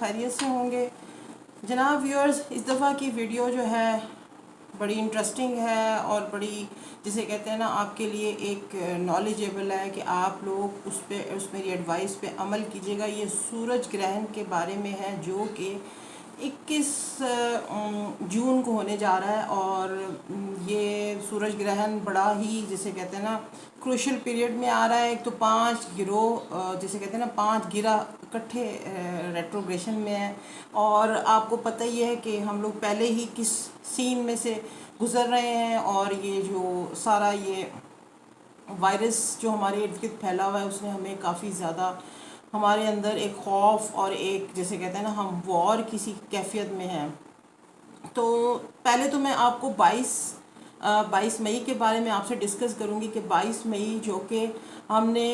خیریت سے ہوں گے جناب ویورز. اس دفعہ کی ویڈیو جو ہے بڑی انٹرسٹنگ ہے اور بڑی جسے کہتے ہیں نا آپ کے لیے ایک نالجیبل ہے کہ آپ لوگ اس میری ایڈوائس پہ عمل کیجیے گا. یہ سورج گرہن کے بارے میں ہے جو کہ 21 جون کو ہونے جا رہا ہے. اور یہ سورج گرہن بڑا ہی جسے کہتے ہیں نا کروشل پیریڈ میں آ رہا ہے. ایک تو 5 گروہ جسے کہتے ہیں نا 5 گرہ اکٹھے ریٹروگریشن میں ہے. اور آپ کو پتہ ہی ہے کہ ہم لوگ پہلے ہی کس سین میں سے گزر رہے ہیں. اور یہ جو سارا یہ وائرس جو ہمارے ارد گرد پھیلا ہوا ہے اس نے ہمیں کافی زیادہ ہمارے اندر ایک خوف اور ایک جیسے کہتے ہیں نا ہم وار کسی کیفیت میں ہیں. تو پہلے تو میں آپ کو 22 مئی کے بارے میں آپ سے ڈسکس کروں گی کہ 22 مئی جو کہ ہم نے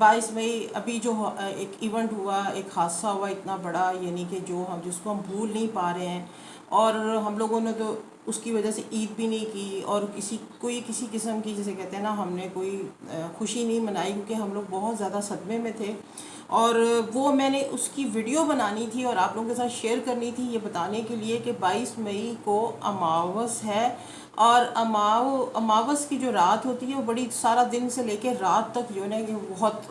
22 مئی ابھی جو ایک ایونٹ ہوا، ایک حادثہ ہوا اتنا بڑا، یعنی کہ جس کو ہم بھول نہیں پا رہے ہیں. اور ہم لوگوں نے تو اس کی وجہ سے عید بھی نہیں کی اور کسی قسم کی جسے کہتے ہیں نا ہم نے کوئی خوشی نہیں منائی کیونکہ ہم لوگ بہت زیادہ صدمے میں تھے. اور وہ میں نے اس کی ویڈیو بنانی تھی اور آپ لوگوں کے ساتھ شیئر کرنی تھی یہ بتانے کے لیے کہ 22 مئی کو اماوس ہے. اور اماوس کی جو رات ہوتی ہے وہ بڑی سارا دن سے لے کے رات تک جو ہے نا یہ بہت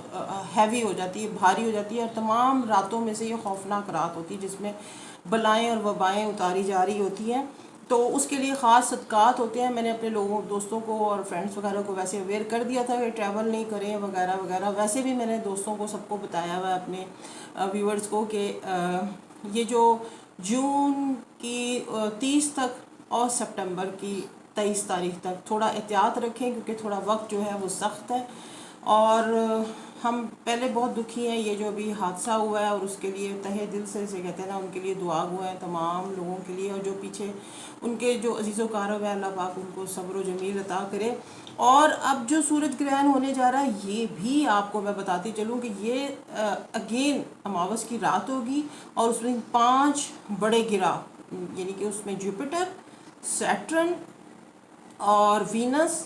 ہیوی ہو جاتی ہے، بھاری ہو جاتی ہے. اور تمام راتوں میں سے یہ خوفناک رات ہوتی ہے جس میں بلائیں اور وبائیں اتاری جا رہی ہوتی ہیں. تو اس کے لیے خاص صدقات ہوتے ہیں. میں نے اپنے دوستوں کو اور فرینڈس وغیرہ کو ویسے اویئر کر دیا تھا کہ ٹریول نہیں کریں وغیرہ وغیرہ. ویسے بھی میں نے دوستوں کو سب کو بتایا ہوا ہے اپنے ویورز کو کہ یہ جو جون کی 30 تک اور سپٹمبر کی 23 تاریخ تک تھوڑا احتیاط رکھیں کیونکہ تھوڑا وقت جو ہے وہ سخت ہے. اور ہم پہلے بہت دکھی ہیں یہ جو ابھی حادثہ ہوا ہے اور اس کے لیے تہہ دل سے کہتے ہیں نا ان کے لیے دعا گو ہیں تمام لوگوں کے لیے. اور جو پیچھے ان کے جو عزیز و کارب ہے اللہ پاک ان کو صبر و جمیل عطا کرے. اور اب جو سورج گرہن ہونے جا رہا ہے یہ بھی آپ کو میں بتاتی چلوں کہ یہ اگین اماوس کی رات ہوگی اور اس میں 5 بڑے گرہ یعنی کہ اس میں جوپیٹر، سیٹرن اور وینس،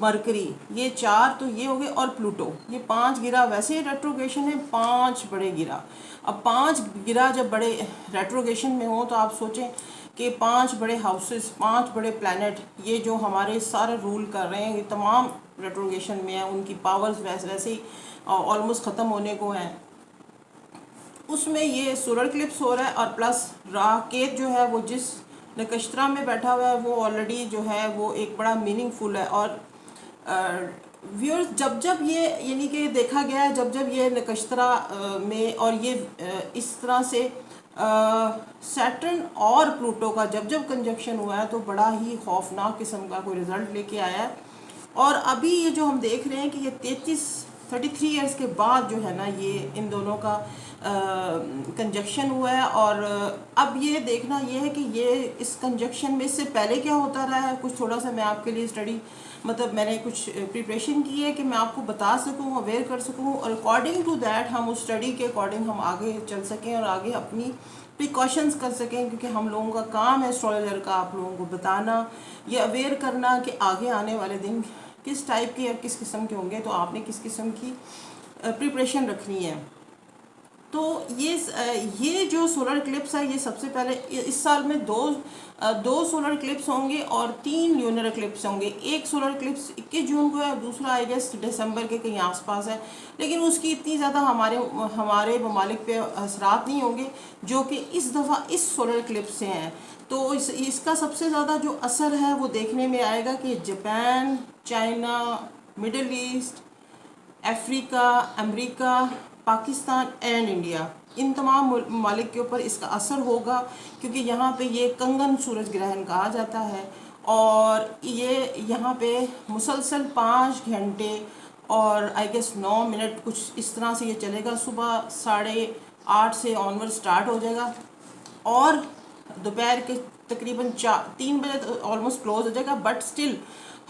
مرکری، یہ 4 تو یہ ہو گئے اور پلوٹو. یہ 5 گرہ ویسے ریٹروگریشن ہے، 5 بڑے گرہ. اب 5 گرہ جب بڑے ریٹروگریشن میں ہوں تو آپ سوچیں کہ 5 بڑے ہاؤسز، 5 بڑے پلانٹ یہ جو ہمارے سارے رول کر رہے ہیں یہ تمام ریٹروگریشن میں ہیں. ان کی پاورز ویسے ہی آلموسٹ ختم ہونے کو ہیں. اس میں یہ سولر کلپس ہو رہا ہے اور پلس راکیت جو ہے وہ جس نکشترا میں بیٹھا ہوا ہے وہ آلریڈی جو ہے وہ ایک بڑا میننگ فل ہے. اور ویورز جب یہ یعنی کہ دیکھا گیا ہے جب یہ نکشترا میں اور یہ اس طرح سے سیٹرن اور پلوٹو کا جب کنجکشن ہوا ہے تو بڑا ہی خوفناک قسم کا کوئی رزلٹ لے کے آیا ہے. اور ابھی یہ جو ہم دیکھ رہے ہیں کہ یہ 33 ایئرس کے بعد جو ہے نا یہ ان دونوں کا کنجکشن ہوا ہے. اور اب یہ دیکھنا یہ ہے کہ یہ اس کنجکشن میں اس سے پہلے کیا ہوتا رہا ہے. کچھ تھوڑا سا میں آپ کے لیے اسٹڈی میں نے کچھ پریپریشن کی ہے کہ میں آپ کو بتا سکوں، اویئر کر سکوں اور اکارڈنگ ٹو دیٹ ہم اس اسٹڈی کے اکارڈنگ ہم آگے چل سکیں اور آگے اپنی پریکاشنز کر سکیں. کیونکہ ہم لوگوں کا کام ہے اسٹرالوجر کا آپ لوگوں کو بتانا، یہ اویئر کرنا کہ آگے آنے والے دن کس ٹائپ کے اور کس قسم کے ہوں گے تو آپ نے کس قسم کی پریپریشن رکھنی ہے. تو یہ جو سولر کلپس ہے یہ سب سے پہلے اس سال میں دو سولر کلپس ہوں گے اور 3 لیونر کلپس ہوں گے. ایک سولر کلپس 21 جون کو ہے، دوسرا آئی گیس دسمبر کے کہیں آس پاس ہے. لیکن اس کی اتنی زیادہ ہمارے ممالک پہ اثرات نہیں ہوں گے جو کہ اس دفعہ اس سولر کلپس سے ہیں. تو اس کا سب سے زیادہ جو اثر ہے وہ دیکھنے میں آئے گا کہ جاپان، چائنا، مڈل ایسٹ، افریقہ، امریکہ، پاکستان اینڈ انڈیا، ان تمام ممالک کے اوپر اس کا اثر ہوگا. کیونکہ یہاں پہ یہ کنگن سورج گرہن کہا جاتا ہے اور یہ یہاں پہ مسلسل 5 گھنٹے اور آئی گیس 9 منٹ کچھ اس طرح سے یہ چلے گا. صبح 8:30 سے آنورڈ سٹارٹ ہو جائے گا اور دوپہر کے تقریباً 3 بجے آلموسٹ کلوز ہو جائے گا. بٹ سٹل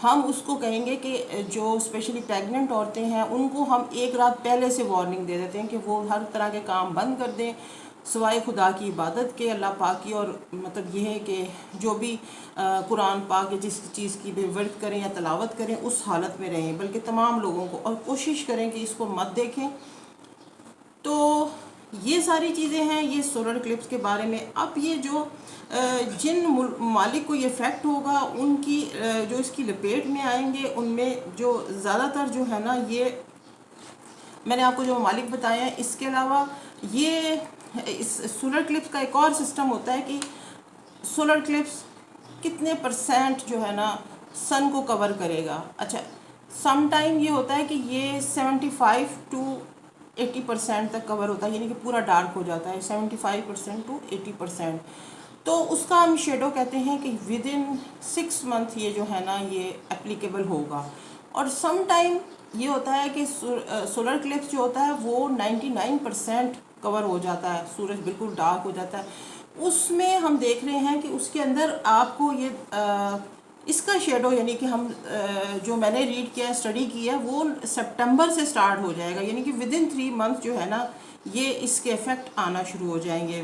ہم اس کو کہیں گے کہ جو اسپیشلی پریگننٹ عورتیں ہیں ان کو ہم ایک رات پہلے سے وارننگ دے دیتے ہیں کہ وہ ہر طرح کے کام بند کر دیں سوائے خدا کی عبادت کے، اللہ پاک کی. اور مطلب یہ ہے کہ جو بھی قرآن پاک یا جس چیز کی بھی ورد کریں یا تلاوت کریں اس حالت میں رہیں، بلکہ تمام لوگوں کو، اور کوشش کریں کہ اس کو مت دیکھیں. تو یہ ساری چیزیں ہیں یہ سولر اکلپس کے بارے میں. اب یہ جو جن ممالک کو یہ افیکٹ ہوگا ان کی جو اس کی لپیٹ میں آئیں گے ان میں جو زیادہ تر جو ہے نا یہ میں نے آپ کو جو ممالک بتائے ہیں. اس کے علاوہ یہ اس سولر اکلپس کا ایک اور سسٹم ہوتا ہے کہ سولر اکلپس کتنے پرسینٹ جو ہے نا سن کو کور کرے گا. اچھا سم ٹائم یہ ہوتا ہے کہ یہ 75 to 80% تک کور ہوتا ہے, یعنی کہ پورا ڈارک ہو جاتا ہے 75% to 80%. تو اس کا ہم شیڈو کہتے ہیں کہ ود ان 6 month یہ جو ہے نا یہ اپلیکیبل ہوگا. اور سم ٹائم یہ ہوتا ہے کہ سولر اکلپس جو ہوتا ہے وہ 99% کور ہو جاتا ہے, سورج بالکل ڈارک ہو جاتا ہے. اس میں ہم دیکھ رہے ہیں کہ اس کے اندر آپ کو یہ اس کا شیڈو یعنی کہ ہم جو میں نے ریڈ کیا ہے اسٹڈی کی ہے وہ سپٹمبر سے سٹارٹ ہو جائے گا, یعنی کہ ود ان 3 month جو ہے نا یہ اس کے افیکٹ آنا شروع ہو جائیں گے.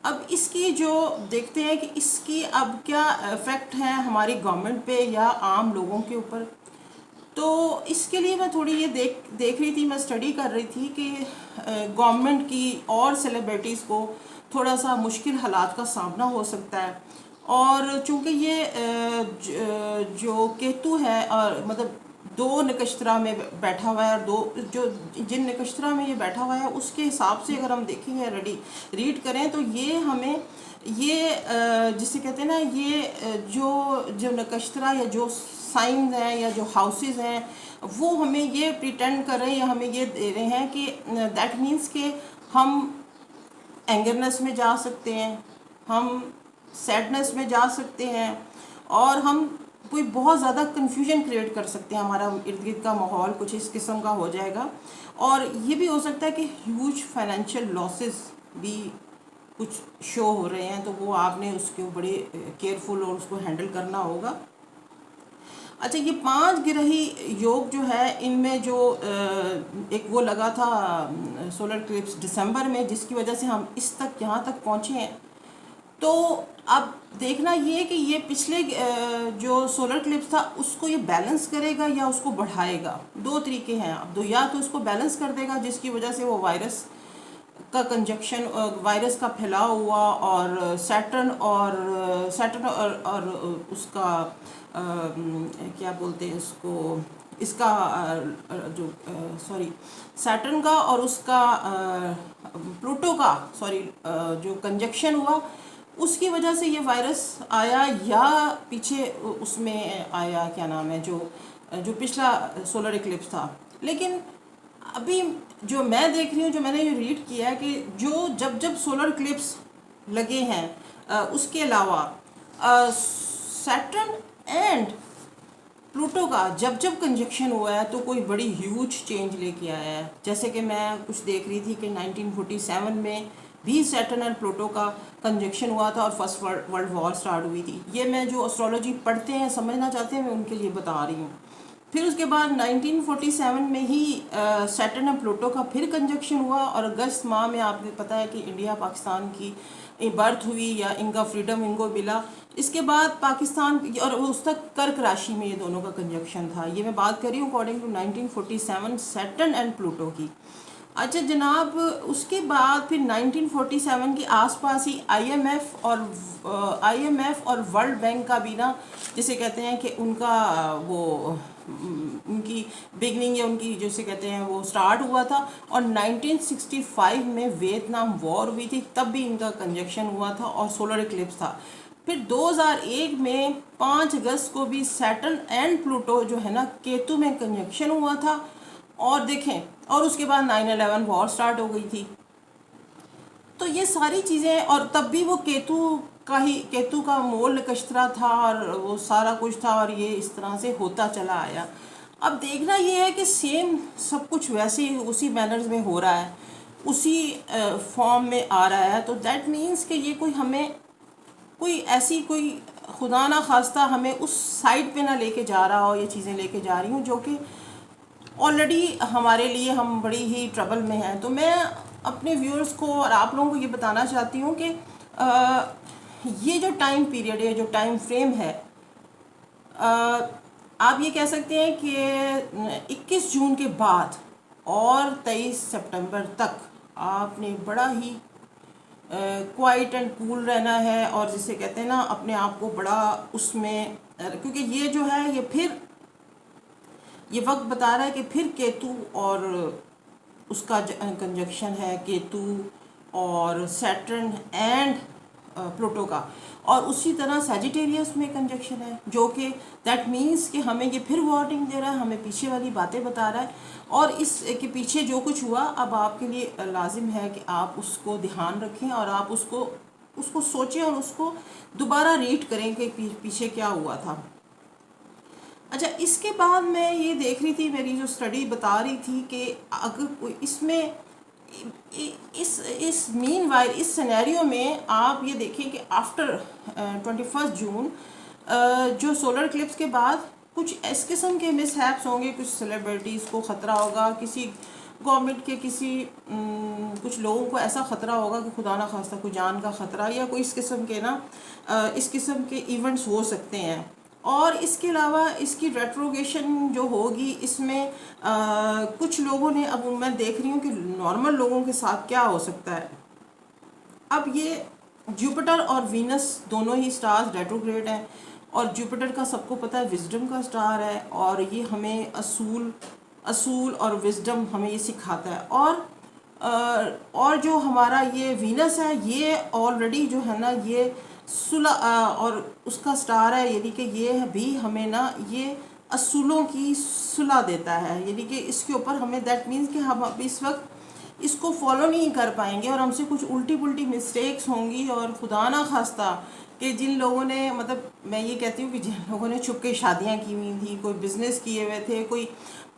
اب اس کی جو دیکھتے ہیں کہ اس کی اب کیا افیکٹ ہے ہماری گورنمنٹ پہ یا عام لوگوں کے اوپر. تو اس کے لیے میں تھوڑی یہ دیکھ رہی تھی, میں اسٹڈی کر رہی تھی کہ گورنمنٹ کی اور سیلیبریٹیز کو تھوڑا سا مشکل حالات کا سامنا ہو سکتا ہے. اور چونکہ یہ جو کیتو ہے اور مطلب 2 نکشترا میں بیٹھا ہوا ہے اور جن نکشترا میں یہ بیٹھا ہوا ہے اس کے حساب سے اگر ہم دیکھیں گے ریڈ کریں تو یہ ہمیں یہ جسے کہتے ہیں نا یہ جو نکشترا یا جو سائنز ہیں یا جو ہاؤسز ہیں وہ ہمیں یہ پریٹینڈ کر رہے ہیں یا ہمیں یہ دے رہے ہیں کہ دیٹ مینس کہ ہم اینگرنس میں جا سکتے ہیں, ہم سیڈنس میں جا سکتے ہیں, اور ہم کوئی بہت زیادہ کنفیوژن کریٹ کر سکتے ہیں, ہمارا ارد گرد کا ماحول کچھ اس قسم کا ہو جائے گا. اور یہ بھی ہو سکتا ہے کہ ہیوج فائنینشیل لاسز بھی کچھ شو ہو رہے ہیں, تو وہ آپ نے اس کے بڑے کیئرفل اور اس کو ہینڈل کرنا ہوگا. اچھا یہ 5 گرہی یوگ جو ہے ان میں جو ایک وہ لگا تھا سولر اکلپس دسمبر میں جس کی وجہ سے ہم اس تک یہاں تک پہنچے ہیں. تو اب دیکھنا یہ کہ یہ پچھلے جو سولر اکلپس تھا اس کو یہ بیلنس کرے گا یا اس کو بڑھائے گا. 2 طریقے ہیں اب, یا تو اس کو بیلنس کر دے گا جس کی وجہ سے وہ وائرس کا کنجکشن وائرس کا پھیلاؤ ہوا اور سیٹرن اور اس کا کیا بولتے ہیں اس کا جو سیٹرن کا اور اس کا پلوٹو کا جو کنجکشن ہوا اس کی وجہ سے یہ وائرس آیا یا پیچھے اس میں آیا کیا نام ہے جو پچھلا سولر اکلپس تھا. لیکن ابھی جو میں دیکھ رہی ہوں جو میں نے یہ ریڈ کیا ہے کہ جب سولر اکلپس لگے ہیں اس کے علاوہ سیٹرن اینڈ پلوٹو کا جب کنجکشن ہوا ہے تو کوئی بڑی ہیوج چینج لے کے آیا ہے. جیسے کہ میں کچھ دیکھ رہی تھی کہ 1947 میں بھی سیٹرن اینڈ پلوٹو کا کنجکشن ہوا تھا اور فرسٹ ورلڈ وار سٹارٹ ہوئی تھی. یہ میں جو اسٹرالوجی پڑھتے ہیں سمجھنا چاہتے ہیں میں ان کے لیے بتا رہی ہوں. پھر اس کے بعد 1947 میں ہی سیٹرن اینڈ پلوٹو کا پھر کنجکشن ہوا اور اگست ماہ میں آپ کو پتہ ہے کہ انڈیا پاکستان کی برتھ ہوئی یا ان کا فریڈم ان کو ملا. اس کے بعد پاکستان اور اس تک کرک راشی میں یہ دونوں کا کنجکشن تھا. یہ میں بات کر رہی ہوں according to 1947 Saturn and Pluto کی. اچھا جناب اس کے بعد پھر 1947 کے آس پاس ہی آئی ایم ایف اور ورلڈ بینک کا بھی نا جسے کہتے ہیں کہ ان کا وہ ان کی بگننگ یا ان کی جسے کہتے ہیں وہ سٹارٹ ہوا تھا. اور 1965 میں ویتنام وار ہوئی تھی تب بھی ان کا کنجکشن ہوا تھا اور سولر اکلپس تھا. پھر 2001 میں 5 اگست کو بھی سیٹرن اینڈ پلوٹو جو ہے نا کیتو میں کنجکشن ہوا تھا. اور دیکھیں اور اس کے بعد 9/11 وار سٹارٹ ہو گئی تھی. تو یہ ساری چیزیں اور تب بھی وہ کیتو کا مول نکشترا تھا اور وہ سارا کچھ تھا اور یہ اس طرح سے ہوتا چلا آیا. اب دیکھنا یہ ہے کہ سیم سب کچھ ویسے ہی اسی مینرز میں ہو رہا ہے اسی فارم میں آ رہا ہے. تو دیٹ مینس کہ یہ کوئی ایسی کوئی خدا نہ خواستہ ہمیں اس سائڈ پہ نہ لے کے جا رہا ہو یہ چیزیں لے کے جا رہی ہوں جو کہ آلریڈی ہمارے لیے ہم بڑی ہی ٹربل میں ہیں. تو میں اپنے ویورز کو اور آپ لوگوں کو یہ بتانا چاہتی ہوں کہ یہ جو ٹائم پیریڈ ہے جو ٹائم فریم ہے آپ یہ کہہ سکتے ہیں کہ 21 جون کے بعد اور 23 سپٹمبر تک آپ نے بڑا ہی کوائٹ اینڈ کول رہنا ہے، اور جسے کہتے ہیں نا اپنے آپ کو بڑا اس میں، کیونکہ یہ جو ہے یہ پھر یہ وقت بتا رہا ہے کہ پھر کیتو اور اس کا کنجکشن ہے، کیتو اور سیٹرن اینڈ پلوٹو کا، اور اسی طرح سیجیٹیریس میں کنجکشن ہے، جو کہ دیٹ مینس کہ ہمیں یہ پھر وارننگ دے رہا ہے، ہمیں پیچھے والی باتیں بتا رہا ہے، اور اس کے پیچھے جو کچھ ہوا اب آپ کے لیے لازم ہے کہ آپ اس کو دھیان رکھیں، اور آپ اس کو سوچیں اور اس کو دوبارہ ریڈ کریں کہ پیچھے کیا ہوا تھا۔ اچھا، اس کے بعد میں یہ دیکھ رہی تھی، میری جو اسٹڈی بتا رہی تھی کہ اگر کوئی اس میں اس مین وائل اس سینیریو میں آپ یہ دیکھیں کہ آفٹر 21 جون جو سولر کلپس کے بعد کچھ اس قسم کے مس ہیپس ہوں گے، کچھ سیلیبریٹیز کو خطرہ ہوگا، کسی گورنمنٹ کے کچھ لوگوں کو ایسا خطرہ ہوگا کہ خدا نہ خواستہ کوئی جان کا خطرہ یا کوئی اس قسم کے ایونٹس ہو سکتے ہیں۔ اور اس کے علاوہ اس کی ریٹروگیشن جو ہوگی، اس میں کچھ لوگوں نے، اب میں دیکھ رہی ہوں کہ نارمل لوگوں کے ساتھ کیا ہو سکتا ہے۔ اب یہ جوپیٹر اور وینس دونوں ہی سٹارز ریٹروگریڈ ہیں، اور جوپیٹر کا سب کو پتہ ہے وزڈم کا سٹار ہے، اور یہ ہمیں اصول اور وزڈم ہمیں یہ سکھاتا ہے، اور جو ہمارا یہ وینس ہے یہ آلریڈی جو ہے نا یہ صلح اور اس کا سٹار ہے، یعنی کہ یہ بھی ہمیں نا یہ اصولوں کی صلح دیتا ہے، یعنی کہ اس کے اوپر ہمیں دیٹ مینس کہ ہم اب اس وقت اس کو فالو نہیں کر پائیں گے، اور ہم سے کچھ الٹی پلٹی مسٹیکس ہوں گی، اور خدا نہ خواستہ کہ جن لوگوں نے، مطلب میں یہ کہتی ہوں کہ جن لوگوں نے چھپ کے شادیاں کی ہوئی تھیں، کوئی بزنس کیے ہوئے تھے، کوئی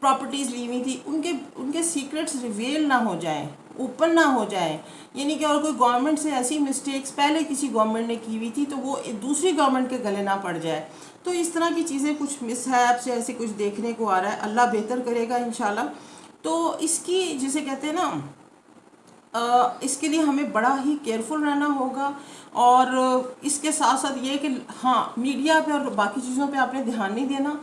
پراپرٹیز لی ہوئی تھی، ان کے سیکرٹس ریویل نہ ہو جائیں، اوپن نہ ہو جائیں، یعنی کہ اور کوئی گورنمنٹ سے ایسی مسٹیکس پہلے کسی گورنمنٹ نے کی ہوئی تھی تو وہ دوسری گورنمنٹ کے گلے نہ پڑ جائے۔ تو اس طرح کی چیزیں کچھ مس ہیپ سے ایسے کچھ دیکھنے کو آ رہا ہے، اللہ بہتر کرے گا انشاءاللہ۔ تو اس کی جسے کہتے ہیں نا اس کے لیے ہمیں بڑا ہی کیئرفل رہنا ہوگا، اور اس کے ساتھ ساتھ یہ کہ ہاں میڈیا پہ اور باقی چیزوں پہ آپ نے دھیان نہیں دینا،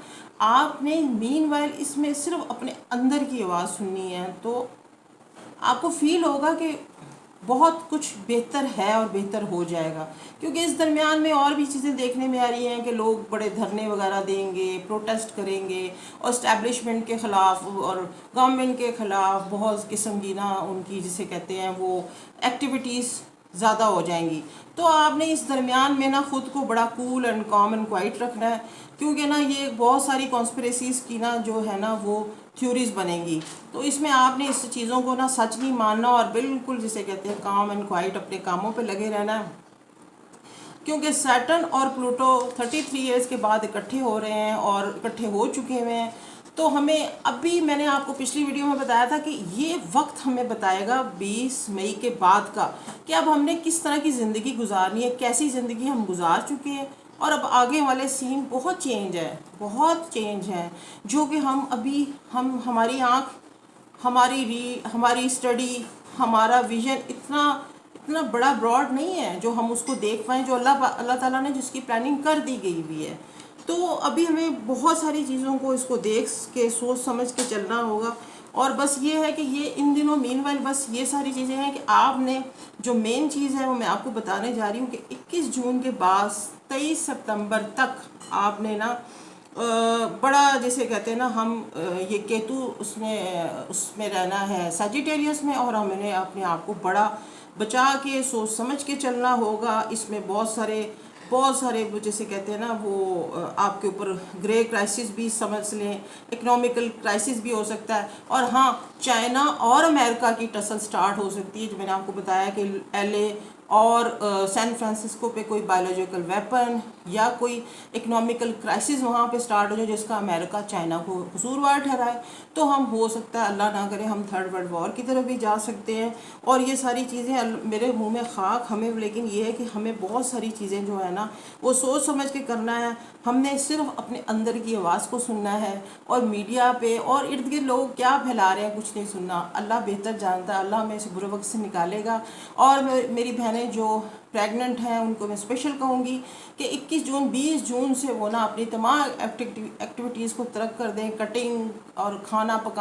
آپ نے مین وائل اس میں صرف اپنے اندر کی آواز سننی ہے، تو آپ کو فیل ہوگا کہ بہت کچھ بہتر ہے اور بہتر ہو جائے گا، کیونکہ اس درمیان میں اور بھی چیزیں دیکھنے میں آ رہی ہیں کہ لوگ بڑے دھرنے وغیرہ دیں گے، پروٹیسٹ کریں گے، اور اسٹیبلشمنٹ کے خلاف اور گورنمنٹ کے خلاف بہت قسم کی نا ان کی جسے کہتے ہیں وہ ایکٹیویٹیز زیادہ ہو جائیں گی۔ تو آپ نے اس درمیان میں نا خود کو بڑا کول اینڈ کام اینڈ کوائٹ رکھنا ہے، کیونکہ نا یہ بہت ساری کانسپریسیز کی نا جو ہے نا وہ تھیوریز بنیں گی، تو اس میں آپ نے اس چیزوں کو نا سچ نہیں ماننا، اور بالکل جسے کہتے ہیں کام اینڈ کوائٹ اپنے کاموں پہ لگے رہنا ہے، کیونکہ سیٹرن اور پلوٹو 33 ایئرز کے بعد اکٹھے ہو رہے ہیں اور اکٹھے ہو چکے ہوئے ہیں۔ تو ہمیں ابھی میں نے آپ کو پچھلی ویڈیو میں بتایا تھا کہ یہ وقت ہمیں بتائے گا 20 مئی کے بعد کا کہ اب ہم نے کس طرح کی زندگی گزارنی ہے، کیسی زندگی ہم گزار چکے ہیں، اور اب آگے والے سین بہت چینج ہے، جو کہ ہماری آنکھ، ہماری اسٹڈی، ہمارا ویژن اتنا بڑا براڈ نہیں ہے جو ہم اس کو دیکھ پائیں، جو اللہ تعالیٰ نے جس کی پلاننگ کر دی گئی ہوئی ہے۔ تو ابھی ہمیں بہت ساری چیزوں کو اس کو دیکھ کے سوچ سمجھ کے چلنا ہوگا، اور بس یہ ہے کہ یہ ان دنوں مین وائل بس یہ ساری چیزیں ہیں کہ آپ نے جو مین چیز ہے وہ میں آپ کو بتانے جا رہی ہوں کہ 21 جون کے بعد 23 سپتمبر تک آپ نے نا بڑا جیسے کہتے ہیں نا ہم یہ کیتو اس میں رہنا ہے سیجیٹیریس میں، اور ہم نے اپنے آپ کو بڑا بچا کے سوچ سمجھ کے چلنا ہوگا۔ اس میں بہت سارے جیسے کہتے ہیں نا وہ آپ کے اوپر گرے کرائسس بھی سمجھ لیں، اکنامیکل کرائسس بھی ہو سکتا ہے، اور ہاں چائنا اور امریکہ کی ٹسل سٹارٹ ہو سکتی ہے، جو میں نے آپ کو بتایا کہ LA اور سین فرانسسکو پہ کوئی بایولوجیکل ویپن یا کوئی اکنامیکل کرائسس وہاں پہ سٹارٹ ہو جائے جس کا امریکہ چائنا کو قصوروار ٹھہرائے، تو ہم ہو سکتا ہے اللہ نہ کرے ہم تھرڈ ورلڈ وار کی طرف بھی جا سکتے ہیں، اور یہ ساری چیزیں میرے منہ میں خاک ہمیں، لیکن یہ ہے کہ ہمیں بہت ساری چیزیں جو ہے نا وہ سوچ سمجھ کے کرنا ہے، ہم نے صرف اپنے اندر کی آواز کو سننا ہے، اور میڈیا پہ اور ارد گرد لوگ کیا پھیلا رہے ہیں کچھ نہیں سننا، اللہ بہتر جانتا ہے، اللہ ہمیں اس برے وقت سے نکالے گا۔ اور میری بہنیں جو پریگننٹ ہیں ان کو میں اسپیشل کہوں گی کہ 21 جون 20 جون سے وہ نا اپنی تمام ایکٹیویٹیز کو ترک کر دیں، کٹنگ اور کھانا پکانا